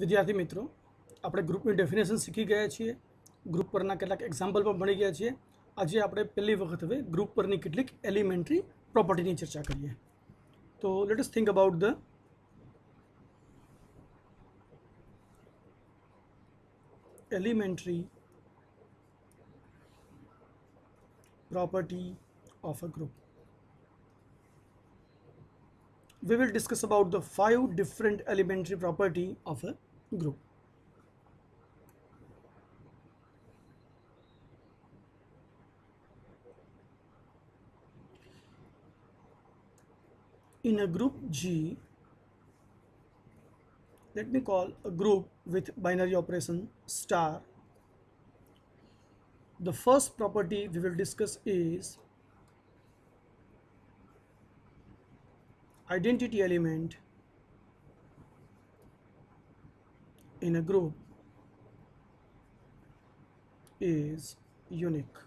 વિદ્યાર્થી મિત્રો, આપણે ગ્રુપની ડેફિનેશન શીખી ગયા છીએ. ગ્રુપ પરના કેટલાક એક્ઝામ્પલ પણ ભણી ગયા છીએ. આજે આપણે પહેલી વખત હવે ગ્રુપ પરની કેટલીક એલિમેન્ટરી પ્રોપર્ટીની ચર્ચા કરીએ. તો let us think about the elementary property of a group. We will discuss about the 5 different elementary property of a group. In a group G, let me call a group with binary operation star. The first property we will discuss is identity element in a group is unique.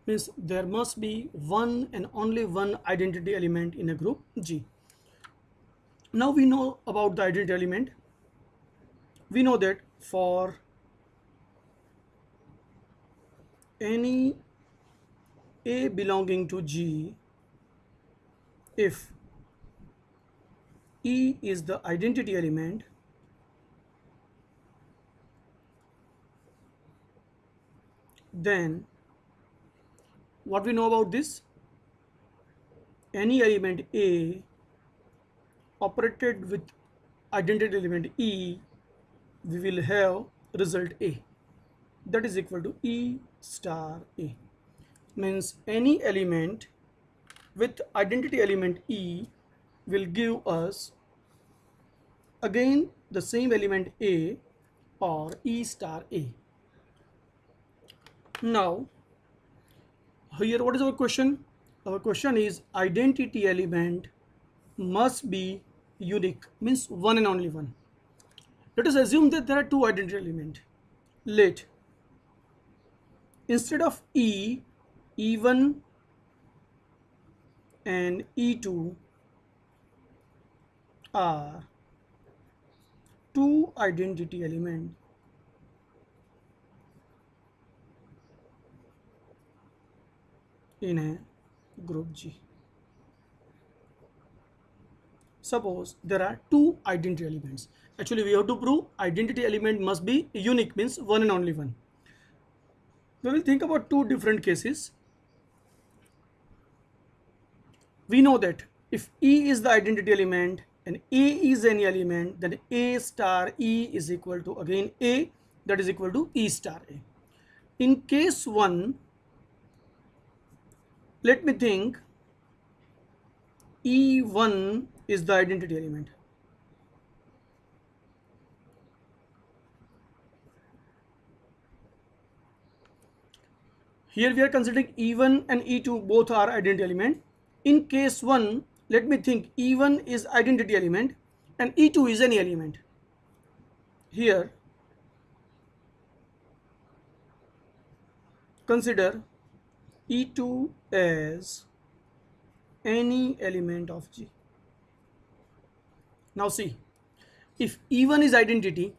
Means there must be one and only one identity element in a group G. Now we know about the identity element. We know that for any A belonging to G, if E is the identity element, then what we know about this? Any element A operated with identity element E, we will have result A, that is equal to E star A. Means any element with identity element E will give us again the same element A or E star A. Now here what is our question? Our question is identity element must be unique, means one and only one. Let us assume that there are two identity elements. Let instead of E, E1 and E2 are two identity elements in a group G. Suppose there are two identity elements. Actually, we have to prove identity element must be unique, means one and only one. We will think about two different cases. We know that if E is the identity element and A is any element, then A star E is equal to again A, that is equal to E star A. In case 1, let me think E1 is the identity element. Here we are considering E1 and E2 both are identity element. In case 1, let me think E1 is identity element and E2 is any element. Here consider E2 as any element of G. Now see, if E1 is identity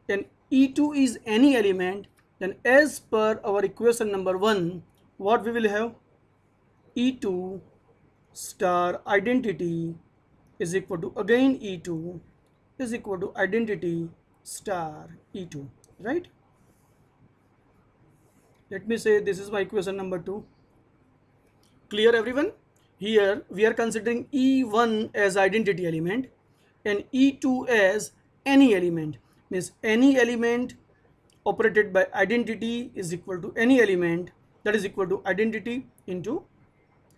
and E2 is any element, then as per our equation number 1, what we will have? E2 star identity is equal to again E2 is equal to identity star E2, right? Let me say this is my equation number 2. Clear everyone? Here we are considering E1 as identity element and E2 as any element, means any element operated by identity is equal to any element, that is equal to identity into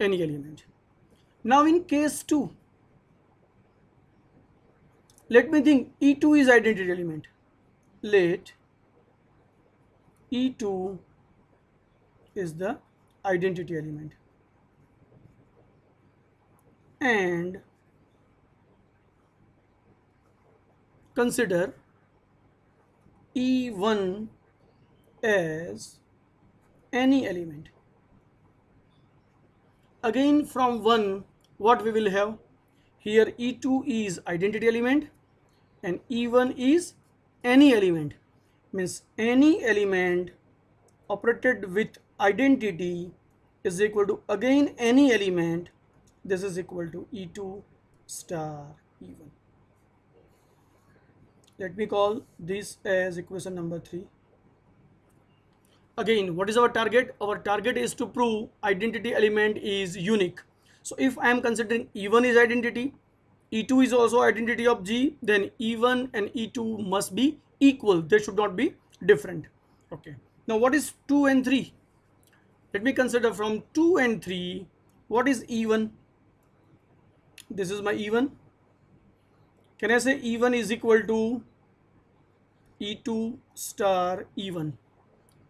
any element. Now in case 2, let me think E2 is identity element. Let E2 is the identity element and consider E1 as any element. Again from 1, what we will have? Here E2 is identity element and E1 is any element, means any element operated with identity is equal to again any element. This is equal to E2 star E1. Let me call this as equation number 3. Again, what is our target? Our target is to prove identity element is unique. So if I am considering E1 is identity, E2 is also identity of G, then E1 and E2 must be equal. They should not be different. Okay. Now what is 2 and 3? Let me consider from 2 and 3. What is E1? This is my E1. Can I say E1 is equal to E2 star E1?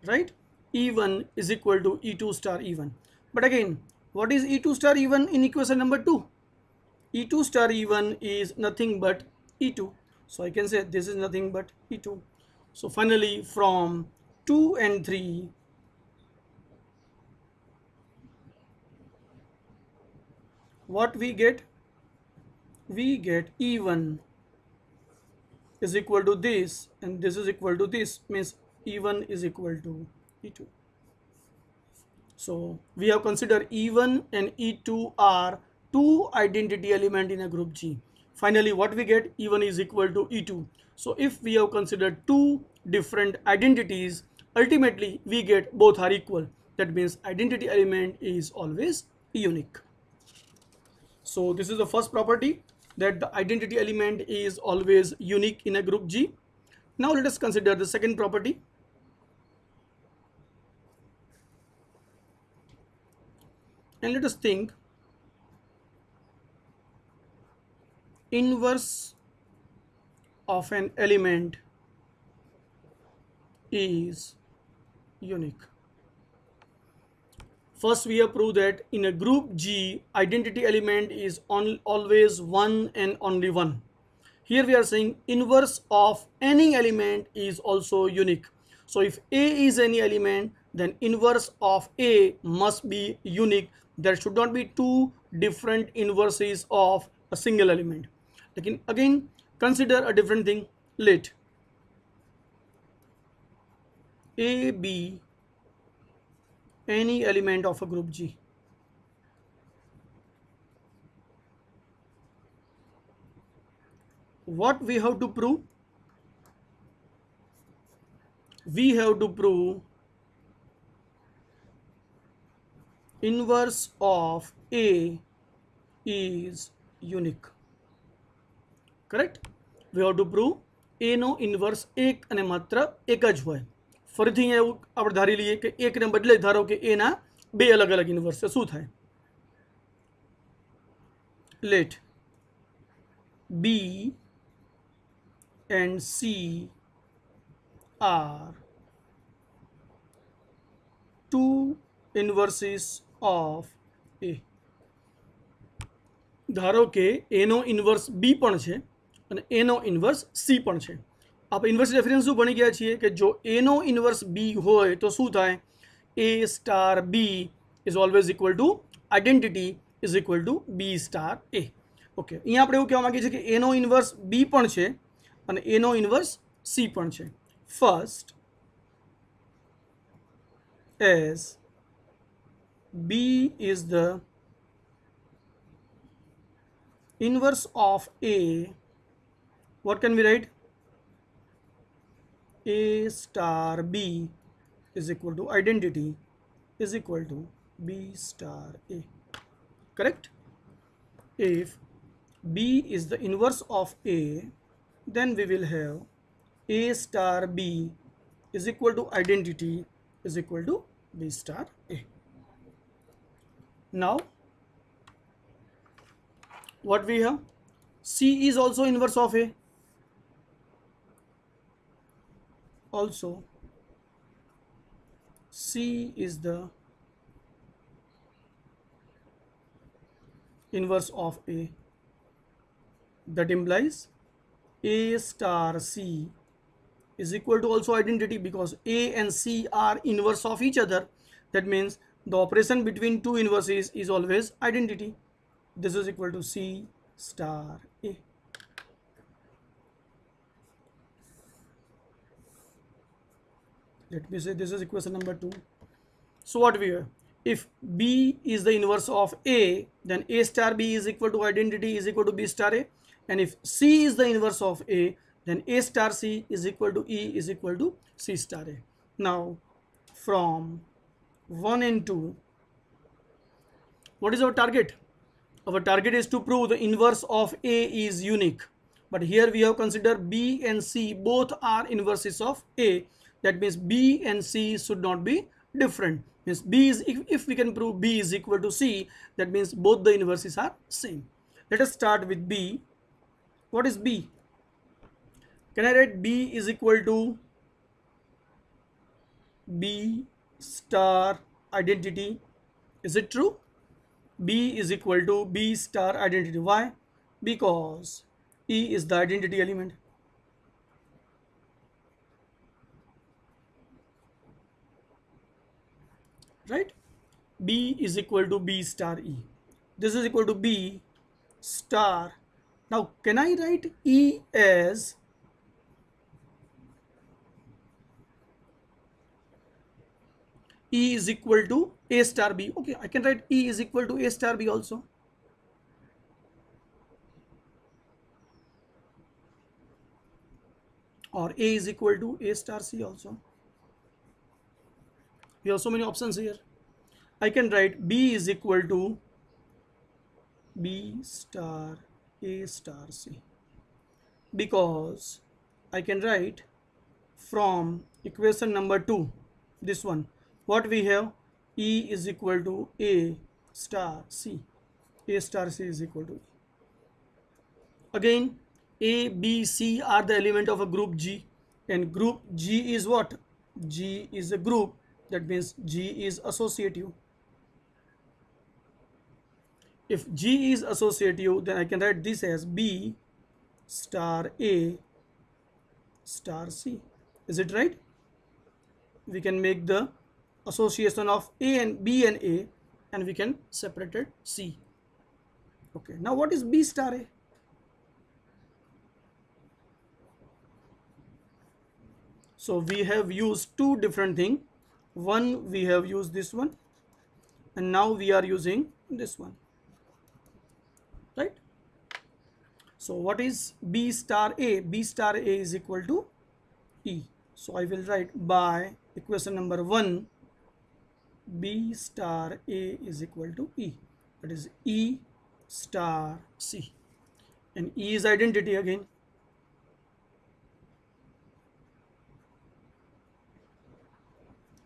Right? E1 is equal to E2 star E1. But again, what is E2 star E1 in equation number 2? E2 star E1 is nothing but E2. So I can say this is nothing but E2. So finally from 2 and 3, what we get? We get E1 is equal to this and this is equal to this, means E1 is equal to E2. So we have considered E1 and E2 are two identity element in a group G. Finally what we get? E1 is equal to E2. So if we have considered two different identities, ultimately we get both are equal. That means identity element is always unique. So this is the first property, that the identity element is always unique in a group G. Now let us consider the second property. And let us think inverse of an element is unique. First we have proved that in a group G, identity element is always one and only one. Here we are saying inverse of any element is also unique. So if A is any element, then inverse of A must be unique. There should not be two different inverses of a single element. Again, consider a different thing. Let A be any element of a group G. What we have to prove? We have to prove inverse of A is unique. Correct? We have to prove A નો inverse એક અને માત્ર એક જ હોય. ફરીથી અહીંયા એવું આપણે ધારી લઈએ કે એકને બદલે ધારો કે A ના બે અલગ અલગ ઇન્વર્સ છે. શું થાય? Let B and C are two inverses of A. ધારો કે A નો ઇન્વર્સ B પણ છે અને A નો ઇન્વર્સ C પણ છે. આપણે ઇન્વર્સ રેફરન્સ શું ભણી ગયા છીએ કે જો A નો ઇન્વર્સ B હોય તો શું થાય? A star B is always equal to identity is equal to B star A. Okay, અહીંયા આપણે એવું કહેવા માંગીએ છીએ કે A નો ઇન્વર્સ B પણ છે અને A નો ઇન્વર્સ C પણ છે. First, as B is the inverse of A, what can we write? A star B is equal to identity is equal to B star A. Correct? If B is the inverse of A, then we will have A star B is equal to identity is equal to B star A. Now what we have? C is also inverse of A. Also C is the inverse of A. That implies A star C is equal to also identity, because A and C are inverse of each other. That means the operation between two inverses is always identity. This is equal to C star A. Let me say this is equation number 2. So what we have? If B is the inverse of A, then A star B is equal to identity is equal to B star A. And if C is the inverse of A, then A star C is equal to E is equal to C star A. Now, from 1 and 2, what is our target? Our target is to prove the inverse of A is unique. But here we have considered B and C both are inverses of A. That means B and C should not be different. Means B is, if we can prove B is equal to C, that means both the inverses are same. Let us start with B. What is B? Can I write B is equal to B star identity? Is it true? B is equal to B star identity. Why? Because E is the identity element. Right? B is equal to B star E. This is equal to B star. Now, can I write E as E is equal to A star B? Okay, I can write E is equal to A star B also. Or A is equal to A star C also. We have so many options here. I can write B is equal to B star A star C, because I can write from equation number 2, this one, what we have, E is equal to A star C. A star C is equal to E. Again, A, B, C are the element of a group G, and group G is what? G is a group, that means G is associative. If G is associative, then I can write this as B star A star C. Is it right? We can make the association of A and B and A, and we can separate it C. Okay, now what is B star A? So we have used two different things. One, we have used this one, and now we are using this one, right? So what is B star A? B star A is equal to E. So I will write by equation number 1, B star A is equal to E. That is E star C. And E is identity again.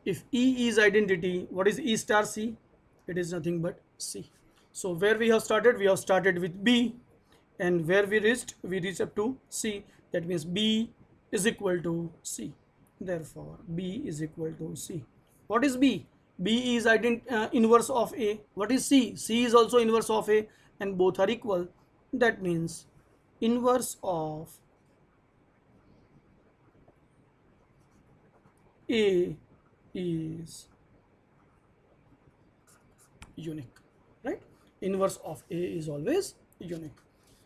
If E is identity, what is E star C? It is nothing but C. So where we have started with B, and where we reached up to C. That means B is equal to C. Therefore, B is equal to C. What is B? B is inverse of A. What is C? C is also inverse of A, and both are equal. That means inverse of A is unique, right? Inverse of A is always unique.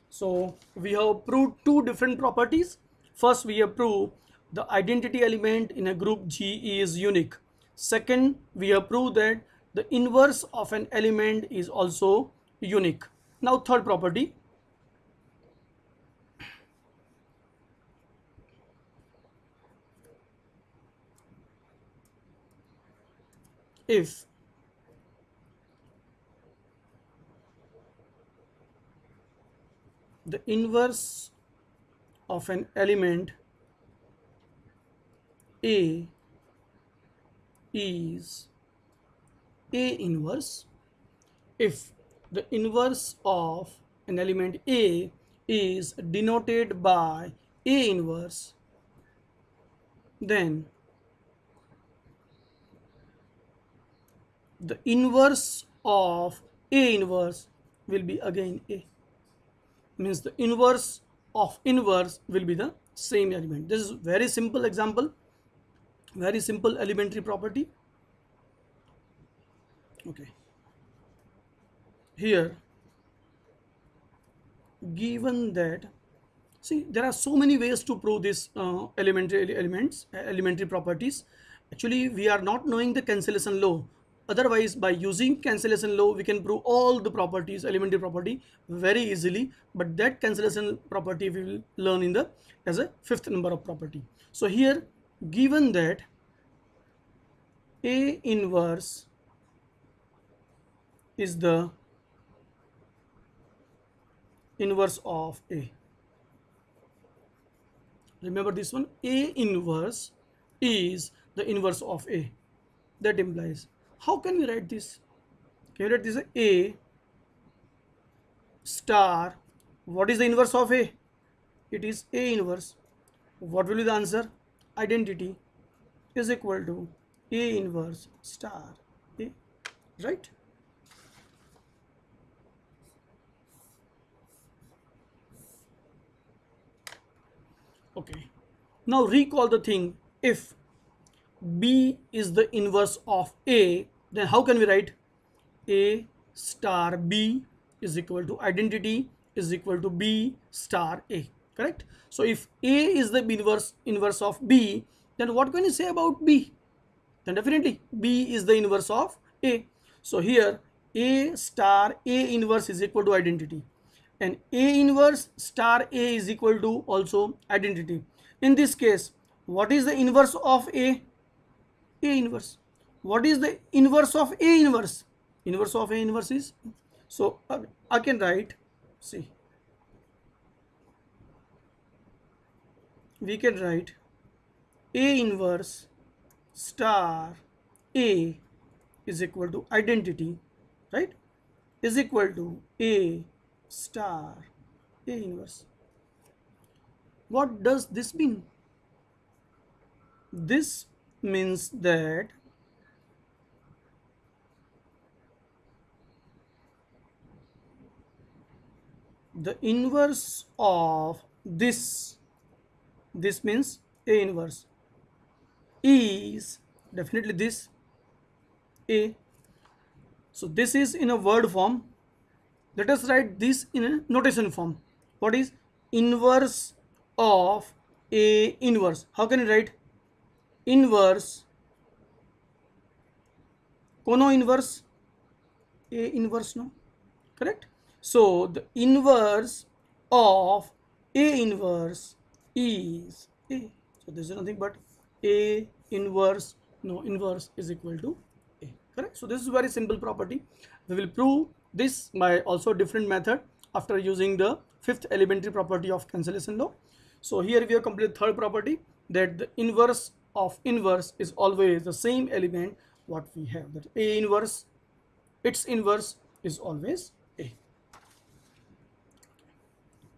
So we have proved two different properties. First, we have proved the identity element in a group G is unique. Second, we have proved that the inverse of an element is also unique. Now, third property. If the inverse of an element A is A inverse, if the inverse of an element A is denoted by A inverse, then the inverse of A inverse will be again A. Means the inverse of inverse will be the same element. This is very simple example, very simple elementary property. Okay. Here, given that, see, there are so many ways to prove this elementary properties. Actually, we are not knowing the cancellation law. Otherwise, by using cancellation law, we can prove all the properties, elementary property, very easily. But that cancellation property we will learn in the as a fifth number of property. So here, given that A inverse is the inverse of A. Remember this one, A inverse is the inverse of A. That implies, how can we write this? Can we write this as A star? What is the inverse of A? It is A inverse. What will be the answer? Identity is equal to A inverse star A, right? Okay. Now recall the thing. If B is the inverse of A, then how can we write? A star B is equal to identity is equal to B star A, correct? So if A is the inverse of B, then what can you say about B? Then definitely B is the inverse of A. So here A star A inverse is equal to identity, and A inverse star A is equal to also identity. In this case, what is the inverse of A? A inverse. What is the inverse of A inverse? Inverse of A inverse is, so I can write, see, we can write A inverse star A is equal to identity, right, is equal to A star A inverse. What does this mean? This means that the inverse of this means A inverse is definitely this A. So this is in a word form. Let us write this in a notation form. What is inverse of A inverse? How can you write? Inverse, kono inverse, A inverse, no, correct? So the inverse of A inverse is A. So this is nothing but A inverse, no, inverse is equal to A, correct? So this is very simple property. We will prove this by also different method after using the fifth elementary property of cancellation law. So here we have completed third property, that the inverse of inverse is always the same element what we have, that A inverse, its inverse is always A.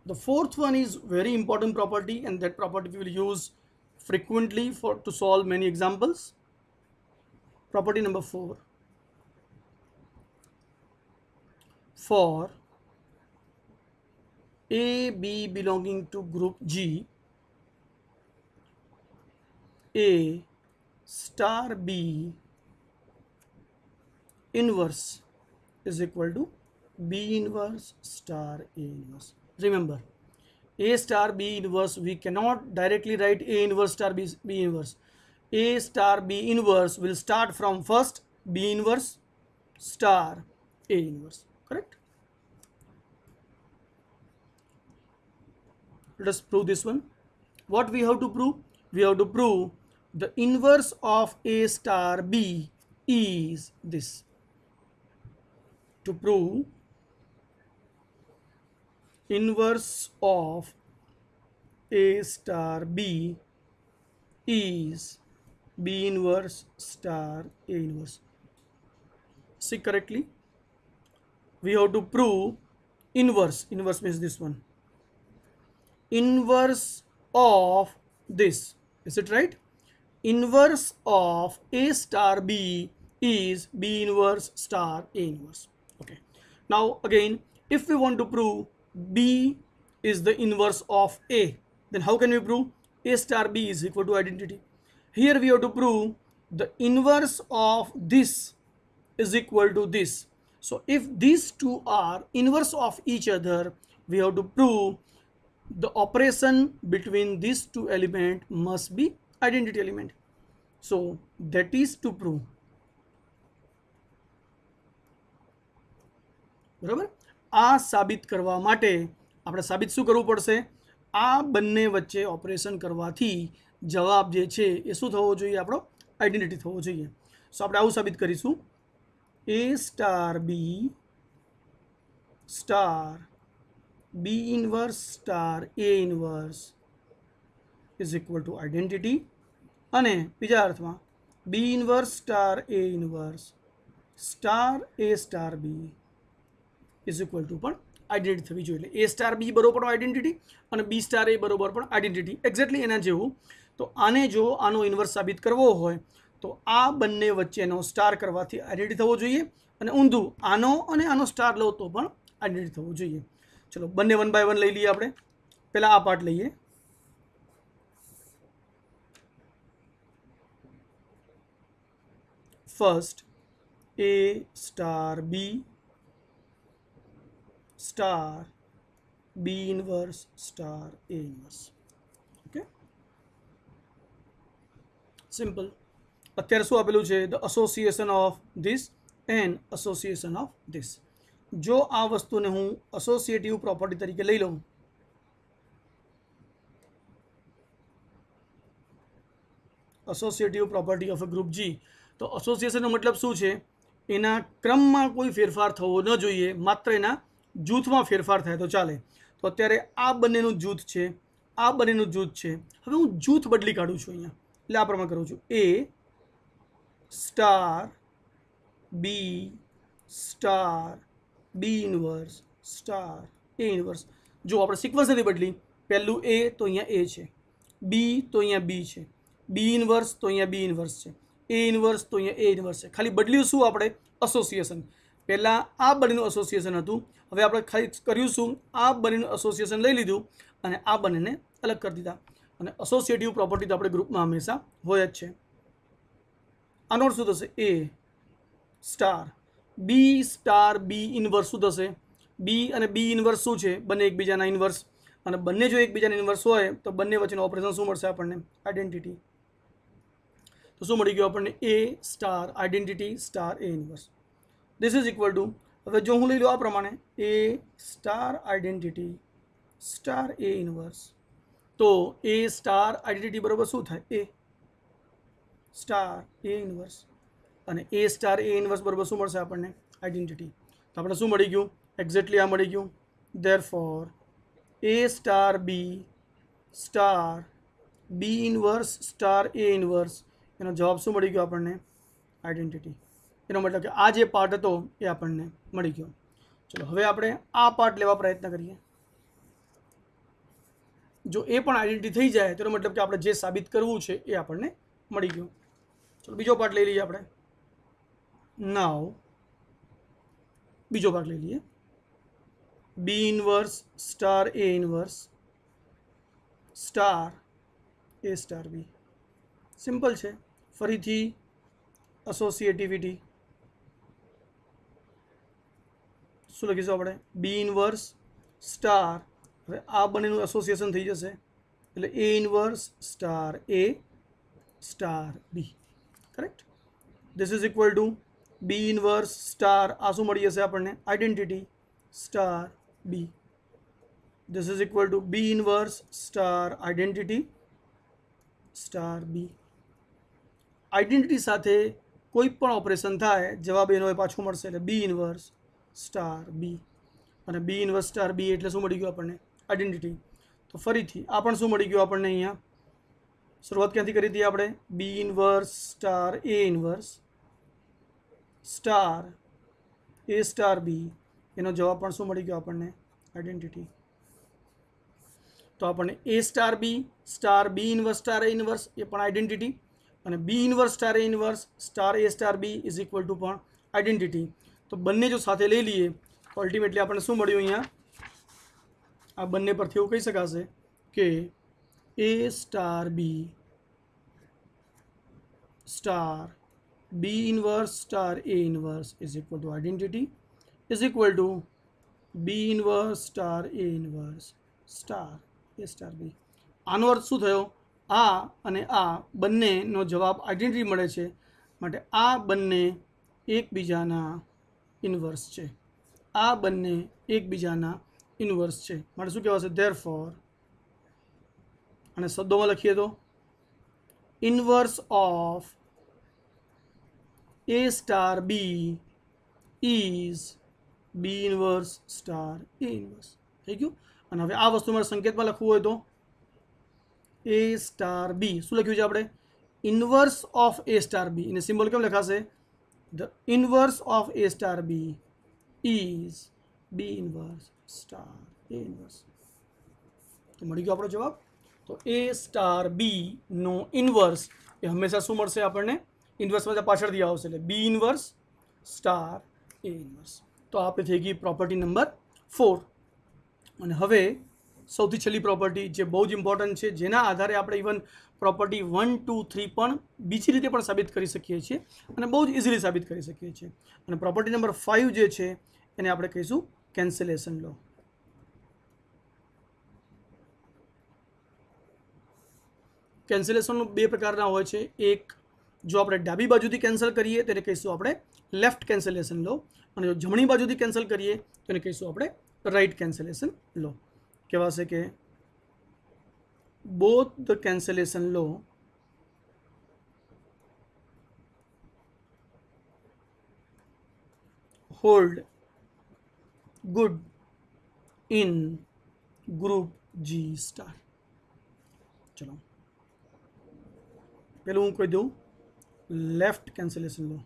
The fourth one is very important property, and that property we will use frequently to solve many examples. Property number 4. For A, B belonging to group G, A star B inverse is equal to B inverse star A inverse. Remember, A star B inverse, we cannot directly write A inverse star B inverse. A star B inverse will start from first B inverse star A inverse, correct? Let us prove this one. What we have to prove? We have to prove the inverse of A star B is this. To prove inverse of A star B is B inverse star A inverse. See correctly? We have to prove inverse. Inverse means this one. Inverse of this. Is it right? Inverse of A star B is B inverse star A inverse. Okay. Now again, if we want to prove B is the inverse of A, then how can we prove A star B is equal to identity? Here we have to prove the inverse of this is equal to this. So if these two are inverse of each other, we have to prove the operation between these two elements must be identity element. So that is two prove, બરાબર. આ સાબિત કરવા માટે આપણે સાબિત શું કરવું પડશે? આ બંને વચ્ચે ઓપરેશન કરવાથી જવાબ જે છે એ શું થવો જોઈએ? આપણો આઈડેન્ટિટી થવો જોઈએ. સો આપણે આવું સાબિત કરીશું, A star B star B inverse star A inverse is equal to identity, અને બીજા અર્થમાં B inverse star A inverse star A star B is equal to પણ આઈડેન્ટિટી થવી જોઈએ. એટલે એ સ્ટાર બી બરોબર પણ આઈડેન્ટિટી અને બી સ્ટાર એ બરોબર પણ આઈડેન્ટિટી, એક્ઝેક્ટલી એના જેવું. તો આને જો આનો ઇન્વર્સ સાબિત કરવો હોય તો આ બંને વચ્ચેનો સ્ટાર કરવાથી આઈડેન્ટિટી થવો જોઈએ, અને ઊંધું આનો અને આનો સ્ટાર લો તો પણ આઈડેન્ટિટી થવું જોઈએ. ચલો બંને 1 બાય 1 લઈ લઈએ. આપણે પહેલાં આ પાર્ટ લઈએ. First A star B star B inverse star A inverse. Okay, simple. અત્યારે શું આપેલું છે? The association of this and association of this. જો આ વસ્તુને હું એસોસિએટિવ પ્રોપર્ટી તરીકે લઈ લઉં, associative property of a group G, તો એસોસિએશનનો મતલબ શું છે? એના ક્રમમાં કોઈ ફેરફાર થવો ન જોઈએ, માત્ર એના જૂથમાં ફેરફાર થાય તો ચાલે. તો અત્યારે આ બંનેનું જૂથ છે, આ બંનેનું જૂથ છે. હવે હું જૂથ બદલી કાઢું છું અહીંયા, એટલે આ પ્રમાણે કરું છું, એ star B star B inverse star A inverse. જો આપણે સિક્વન્સ નથી બદલી, પહેલું એ તો અહીંયા એ છે, બી તો અહીંયા બી છે, બી ઇનવર્સ તો અહીંયા બી ઇનવર્સ છે, એ ઇનવર્સ તો અહીંયા એ ઇનવર્સ છે. ખાલી બદલ્યું શું આપણે? એસોસિએશન. પહેલાં આ બંનેનું એસોસિએશન હતું, હવે આપણે ખાલી કર્યું શું? આ બંનેનું એસોસિએશન લઈ લીધું અને આ બંનેને અલગ કરી દીધા. અને એસોસિએટિવ પ્રોપર્ટી તો આપણે ગ્રુપમાં હંમેશા હોય જ છે. આનો અર્થ શું થશે? એ સ્ટાર બી ઇનવર્સ શું થશે? બી અને બી ઇનવર્સ શું છે? બંને એકબીજાના ઇનવર્સ, અને બંને જો એકબીજાના ઇનવર્સ હોય તો બંને વચ્ચેનું ઓપરેશન શું મળશે આપણને? આઈડેન્ટિટી. તો શું મળી ગયું આપણને? A star identity star A inverse. This is equal to, હવે જો હું લઈ લઉં આ પ્રમાણે, A star identity star A inverse, તો એ સ્ટાર આઈડેન્ટિટી બરાબર શું થાય? એ સ્ટાર એ ઇનવર્સ, અને એ સ્ટાર એ ઇનવર્સ બરાબર શું મળશે આપણને? આઈડેન્ટિટી. તો આપણે શું મળી ગયું? એક્ઝેક્ટલી આ મળી ગયું. Therefore A star B star B inverse star A inverse, એનો જવાબ શું મળી ગયો આપણને? આઈડેન્ટિટી. એનો મતલબ કે આ જે પાર્ટ હતો એ આપણને મળી ગયો. ચલો હવે આપણે આ પાર્ટ લેવા પ્રયત્ન કરીએ. જો એ પણ આઈડેન્ટિટી થઈ જાય તેનો મતલબ કે આપણે જે સાબિત કરવું છે એ આપણને મળી ગયું. ચલો બીજો પાર્ટ લઈ લઈએ આપણે. નાવ બીજો પાર્ટ લઈ લઈએ. બી inverse star A inverse star A star B. Simple છે. ફરીથી એસોસિએટિવિટી શું લખીશું આપણે? બી ઇનવર્સ સ્ટાર, હવે આ બંનેનું એસોસિએશન થઈ જશે એટલે A inverse star A star B. Correct. This is equal to B inverse star, આ શું મળી જશે આપણને? Identity star B. This is equal to B inverse star identity star B. Identity સાથે કોઈ પણ ઓપરેશન થાય જવાબ એનો એ પાછો મળશે, એટલે બી ઇનવર્સ સ્ટાર બી, અને બી ઇનવર્સ સ્ટાર બી એટલે શું મળી ગયું આપણને? આઈડેન્ટિટી. તો ફરીથી આ પણ શું મળી ગયું આપણને? અહીંયા શરૂઆત ક્યાંથી કરી હતી આપણે? બી inverse star A inverse star A star બી, એનો જવાબ પણ શું મળી ગયો આપણને? આઈડેન્ટિટી. તો આપણને A star B inverse star A inverse એ પણ આઈડેન્ટિટી, અને B inverse star A inverse star A star B is equal to પણ આઈડેન્ટિટી. તો બંને જો સાથે લઈ લઈએ તો અલ્ટિમેટલી આપણને શું મળ્યું? અહીંયા આ બંને પરથી એવું કહી શકાશે કે A star B star B inverse star A inverse is equal to identity is equal to B inverse star A inverse star A star B. આનો અર્થ શું થયો? આ અને આ બંનેનો જવાબ આઈડેન્ટિટી મળે છે, માટે આ બંને એકબીજાના ઇન્વર્સ છે. આ બંને એકબીજાના ઇન્વર્સ છે, માટે શું કહેવાશે? ધેરફોર, અને શબ્દોમાં લખીએ તો inverse of A star B is B inverse star A inverse. થઈ ગયું. અને હવે આ વસ્તુ મારે સંકેતમાં લખવું હોય તો A સ્ટાર બી શું લખ્યું છે આપણે? Inverse of A star B. એને સિમ્બોલ કેમ લખાશે? The inverse of A star B is B inverse star A inverse. તો મળી ગયો આપણો જવાબ. તો A સ્ટાર બી નો ઇન્વર્સ એ હંમેશા શું મળશે આપણને? ઇન્વર્સમાં પાછળથી આવશે, એટલે B inverse star A inverse. તો આપણે થઈ ગઈ પ્રોપર્ટી નંબર 4. અને હવે સૌથી છેલ્લી પ્રોપર્ટી જે બહુ જ ઇમ્પોર્ટન્ટ છે, જેના આધારે આપણે ઇવન પ્રોપર્ટી 1, 2, 3 પણ બીજી રીતે પણ સાબિત કરી શકીએ છીએ અને બહુ જ ઇઝીલી સાબિત કરી શકીએ છીએ. અને પ્રોપર્ટી નંબર 5 જે છે એને આપણે કહીશું કેન્સલેશન લો. કેન્સલેશનનો બે પ્રકારના હોય છે. એક, જો આપણે ડાબી બાજુથી કેન્સલ કરીએ તેને કહીશું આપણે લેફ્ટ કેન્સલેશન લો, અને જો જમણી બાજુથી કેન્સલ કરીએ તેને કહીશું આપણે રાઈટ કેન્સલેશન લો. કહેવાશે કે both the cancellation law hold good in group G star. ચલો પેલું હું કહી દઉં, લેફ્ટ કેન્સલેશન લો.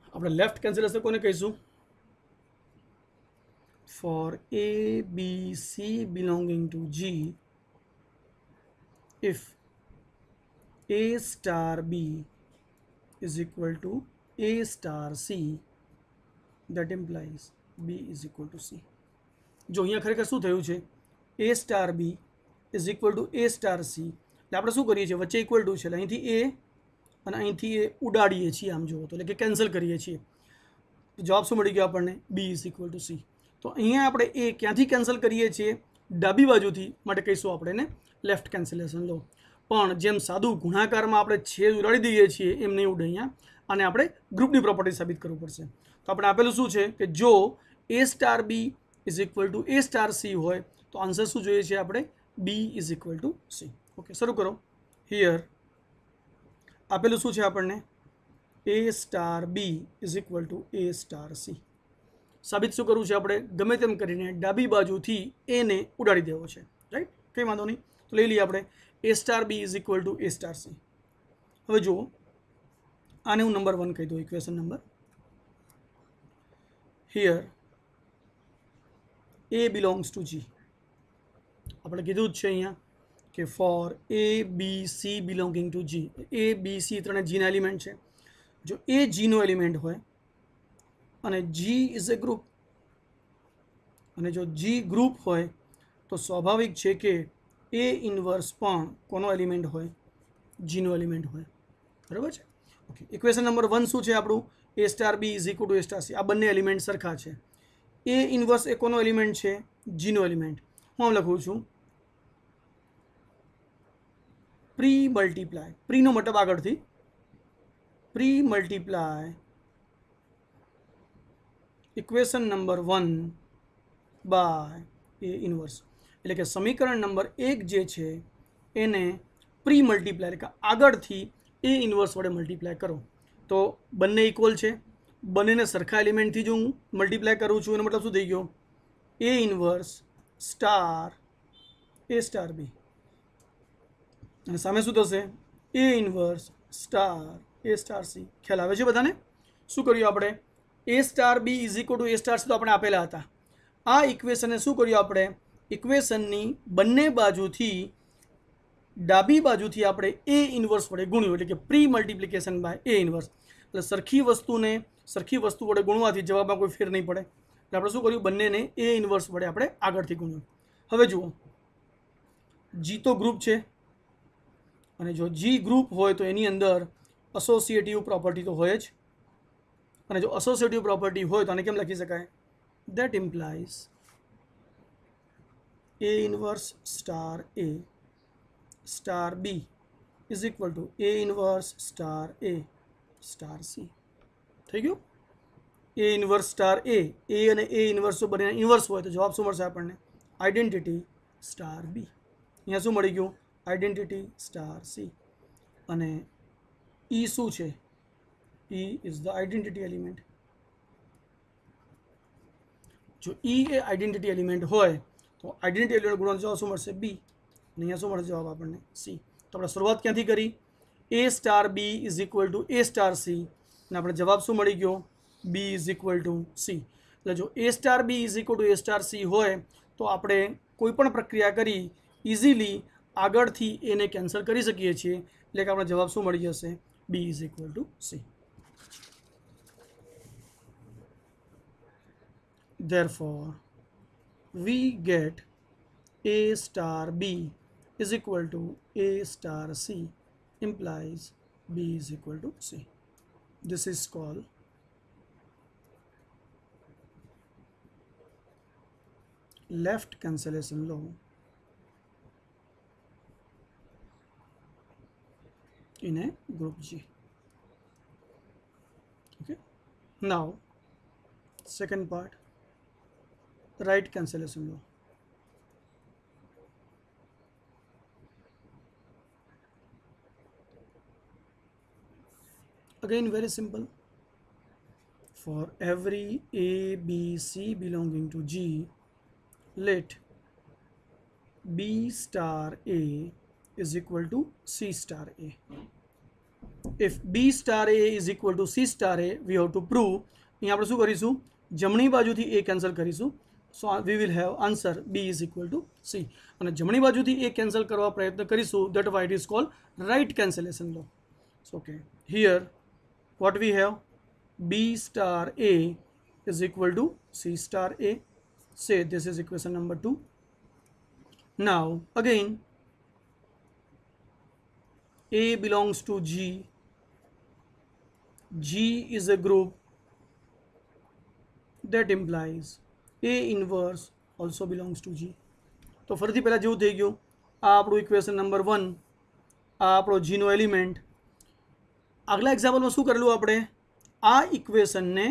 આપણે લેફ્ટ કેન્સલેશન કોને કહીશું? For A, B, C belonging to G, if A star B is equal to A star C, that implies B is equal to C. જો અહીંયા ખરેખર શું થયું છે? A star B is equal to A star C. એટલે આપણે શું કરીએ છીએ? વચ્ચે ઇક્વલ ટુ છે, એટલે અહીંથી A અને અહીંથી એ ઉડાડીએ છીએ, આમ જુઓ તો, એટલે કે કેન્સલ કરીએ છીએ. જવાબ શું મળી ગયો આપણને? B is equal to C. તો અહીંયા આપણે એ ક્યાંથી કેન્સલ કરીએ છીએ? ડાબી બાજુથી, માટે કહીશું આપણે એને લેફ્ટ કેન્સલેશન લો. પણ જેમ સાદું ગુણાકારમાં આપણે છેદ ઉડાડી દઈએ છીએ એમ નહીં ઉડે અહીંયા, અને આપણે ગ્રુપની પ્રોપર્ટી સાબિત કરવું પડશે. તો આપણે આપેલું શું છે કે જો A star B is equal to A star C હોય તો આન્સર શું જોઈએ છે આપણે? B is equal to C. Okay, શરૂ કરો. હિયર આપેલું શું છે આપણને? A star B is equal to A star C. સાબિત શું કરવું છે આપણે? ગમે તેમ કરીને ડાબી બાજુથી એને ઉડાડી દેવો છે, રાઈટ? કંઈ વાંધો નહીં. તો લઈ લઈએ આપણે A star B is equal to A star C. હવે જુઓ, આને હું નંબર 1 કહી દઉં, equation number. Here A belongs to G. આપણે કીધું જ છે અહીંયા કે four A, B, C belonging to G. A, B, C ત્રણે Gના એલિમેન્ટ છે. જો A Gનો એલિમેન્ટ હોય અને G ઇઝ એ ગ્રુપ, અને જો G ગ્રુપ હોય તો સ્વાભાવિક છે કે A ઇન્વર્સ પણ કોનો એલિમેન્ટ હોય? Gનો એલિમેન્ટ હોય. બરાબર છે? ઓકે, ઇક્વેશન નંબર 1 શું છે આપણું? A star B is equal to A star C. આ બંને એલિમેન્ટ સરખા છે. A ઇન્વર્સ એ કોનો એલિમેન્ટ છે? Gનો એલિમેન્ટ. હું લખું છું પ્રી મલ્ટીપ્લાય. પ્રીનો મતલબ આગળથી, pre multiply equation number 1 by A inverse. એટલે કે સમીકરણ નંબર 1 જે છે એને પ્રી મલ્ટીપ્લાય એટલે કે આગળથી A ઇન્વર્સ વડે મલ્ટીપ્લાય કરો. તો બંને ઇક્વલ છે, બંનેને સરખા એલિમેન્ટથી જો હું મલ્ટીપ્લાય કરું છું એનો મતલબ શું થઈ ગયો? A inverse star A star B. અને સામે શું થશે? A inverse star A star C. ખ્યાલ આવે છે બધાને? શું કર્યું આપણે? A star B is equal to A star C તો આપણે આપેલા હતા. આ ઇક્વેશનને શું કર્યું આપણે? ઇક્વેશનની બંને બાજુથી ડાબી બાજુથી આપણે A ઇન્વર્સ વડે ગુણ્યું, એટલે કે pre multiplication by A inverse. એટલે સરખી વસ્તુને સરખી વસ્તુ વડે ગુણવાથી જવાબમાં કોઈ ફેર નહીં પડે. એટલે આપણે શું કર્યું? બંનેને A ઇન્વર્સ વડે આપણે આગળથી ગુણ્યું. હવે જુઓ, G તો ગ્રુપ છે, અને જો G ગ્રુપ હોય તો એની અંદર એસોસિએટિવ પ્રોપર્ટી તો હોય જ. અને જો એસોસિએટિવ પ્રોપર્ટી હોય તો આને કેમ લખી શકાય? That implies A inverse star A star B is equal to A inverse star A star C. થઈ ગયું? A inverse star A અને A inverse જો બંને ઇન્વર્સ હોય તો જવાબ શું મળશે આપણને? Identity star B. અહીંયા શું મળી ગયું? Identity star C. અને E શું છે? E is the identity element. જો E એ આઇડેન્ટિટી એલિમેન્ટ હોય તો આઇડેન્ટિટી એલિમેન્ટ ગુણોત્તર જવાબ શું મળશે? B. અને અહીંયા શું મળશે જવાબ આપણને? C. તો આપણે શરૂઆત ક્યાંથી કરી? A star B is equal to A star C અને આપણે જવાબ શું મળી ગયો? B is equal to C. એટલે જો A star B is equal to A star C હોય તો આપણે કોઈ પણ પ્રક્રિયા કરી ઇઝીલી આગળથી એને કેન્સલ કરી શકીએ છીએ, એટલે કે આપણો જવાબ શું મળી જશે? B is equal to C. Therefore, we get A star B is equal to A star C implies B is equal to C. This is called left cancellation law in a group G. Okay. Now, second part, right cancellation law. Again, very simple. For every A, B, C belonging to G, let B star A is equal to C star A. If B star A is equal to C star A, we have to prove. અહીં આપણે શું કરીશું? જમણી બાજુથી A cancel કરીશું. So we will have answer B is equal to C. અને જમણી બાજુથી A કેન્સલ કરવા પ્રયત્ન કરીશું. That why it is called right cancellation law. So okay, here what we have? B star A is equal to C star A. Say this is equation number 2. Now again, A belongs to G. G is a group. That implies A inverse also belongs to G. તો ફરીથી પહેલાં જેવું થઈ ગયું, આ આપણું equation number 1, આ આપણો જીનો એલિમેન્ટ. આગલા એક્ઝામ્પલમાં શું કરેલું આપણે? આ ઇક્વેશનને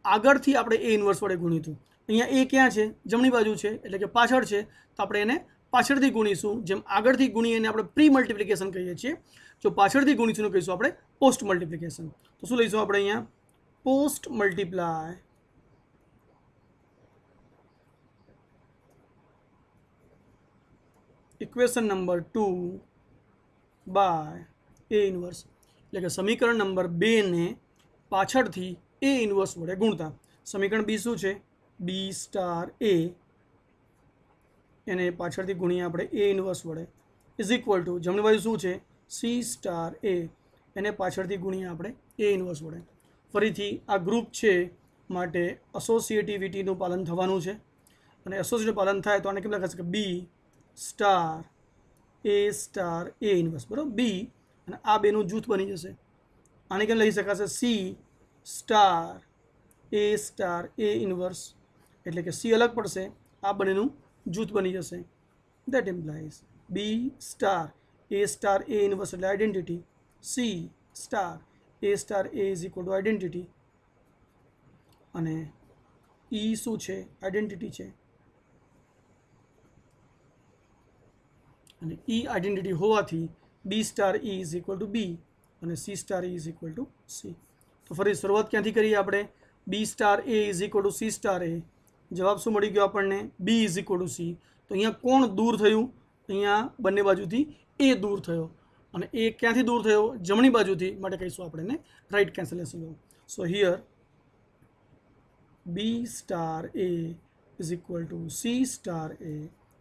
આગળથી આપણે A ઇન્વર્સ વડે ગુણ્યું હતું. અહીંયા A ક્યાં છે? જમણી બાજુ છે, એટલે કે પાછળ છે, તો આપણે એને પાછળથી ગુણીશું. જેમ આગળથી ગુણીએ એને આપણે પ્રી મલ્ટિપ્લિકેશન કહીએ છીએ. જો પાછળથી ગુણીશું તો કહીશું આપણે પોસ્ટ મલ્ટિપ્લિકેશન. તો શું લઈશું આપણે અહીંયા? Post multiply equation number 2 by A inverse. એટલે કે સમીકરણ નંબર 2 ને પાછળથી A ઇન્વર્સ વડે ગુણતા. સમીકરણ B શું છે? B સ્ટાર A એને પાછળથી ગુણીએ આપણે A ઇન્વર્સ વડે ઇઝ ઇક્વલ ટુ જમણી બાજુ શું છે? C સ્ટાર A એને પાછળથી ગુણીએ આપણે A ઇન્વર્સ વડે. ફરીથી આ ગ્રુપ છે માટે એસોસિએટિવિટીનું પાલન થવાનું છે, અને એસોસિએટિવ પાલન થાય તો આને કેમ લખાશે? કે B સ્ટાર A ઇન્વર્સ, બરાબર? B અને આ બેનું જૂથ બની જશે. આને કેમ લખી શકાશે? C સ્ટાર A ઇન્વર્સ, એટલે કે C અલગ પડશે, આ બંનેનું જૂથ બની જશે. That implies B star A inverse એટલે identity, C star A is equal to identity, અને E શું છે? આઇડેન્ટિટી છે. અને E આઇડેન્ટિટી હોવાથી B star E is equal to B અને C star E is equal to C. તો ફરી શરૂઆત ક્યાંથી કરીએ આપણે? B star A is equal to C star A. જવાબ શું મળી ગયો આપણને? B is equal to C. તો અહીંયા કોણ દૂર થયું? અહીંયા બંને બાજુથી A દૂર થયો, અને A ક્યાંથી દૂર થયો? જમણી બાજુથી, માટે કહીશું આપણે એને right cancellation law. So here B star A is equal to C star A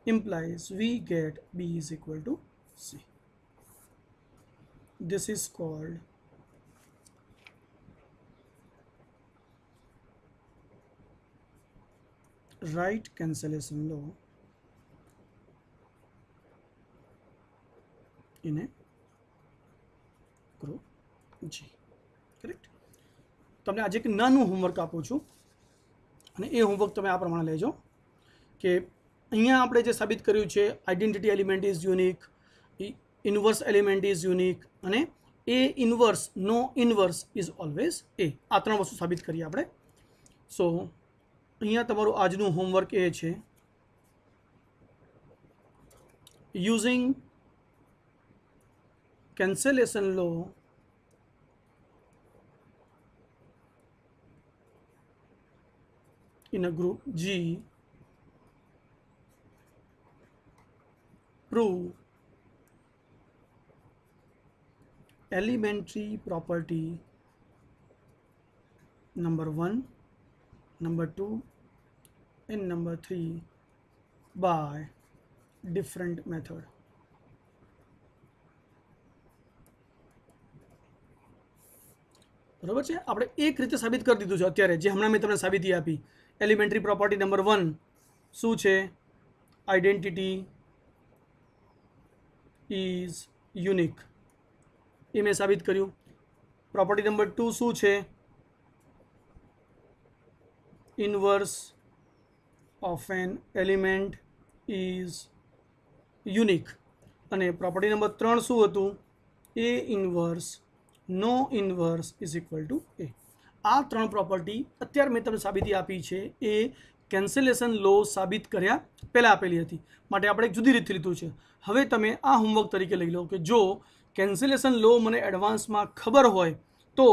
implies we get B is equal to C. This is called right cancellation law in a group G. Correct? તમને આજે એક નાનું homework આપું છું અને એ homework તમે આ પ્રમાણે લેજો કે અહીંયા આપણે જે સાબિત કર્યું છે identity element is unique, inverse element is unique અને એ ઇન્વર્સ નો ઇન્વર્સ ઇઝ ઓલવેઝ એ, આ ત્રણ વસ્તુ સાબિત કરી આપણે. સો અહીંયા તમારું આજનું હોમવર્ક એ છે using cancellation law in a group G, prove elementary property number 1, number 2 and number 3 by different method. બરાબર છે, આપણે એક રીતે સાબિત કરી દીધું છે અત્યારે, જે હમણાં મેં તમને સાબિતી આપી. એલિમેન્ટરી પ્રોપર્ટી નંબર 1 શું છે? આઇડેન્ટિટી ઇઝ યુનિક, એ મેં સાબિત કર્યું. પ્રોપર્ટી નંબર 2 શું છે? Inverse of an element is unique. અને પ્રોપર્ટી નંબર 3 શું હતું? એ ઇન્વર્સ નો inverse is equal to A. આ ત્રણ પ્રોપર્ટી અત્યારે મેં તમને સાબિતી આપી છે એ કેન્સલેશન લો સાબિત કર્યા પહેલાં આપેલી હતી, માટે આપણે એક જુદી રીતથી લીધું છે. હવે તમે આ હોમવર્ક તરીકે લઈ લો કે જો કેન્સલેશન લો મને એડવાન્સમાં ખબર હોય તો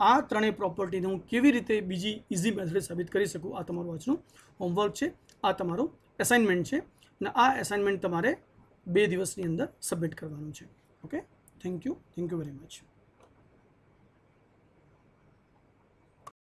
આ ત્રણેય પ્રોપર્ટીને હું કેવી રીતે બીજી ઇઝી મેથડ સાબિત કરી શકું. આ તમારું આજનું હોમવર્ક છે, આ તમારું એસાઇનમેન્ટ છે અને આ એસાઇનમેન્ટ તમારે 2 દિવસની અંદર સબમિટ કરવાનું છે. Okay, thank you very much.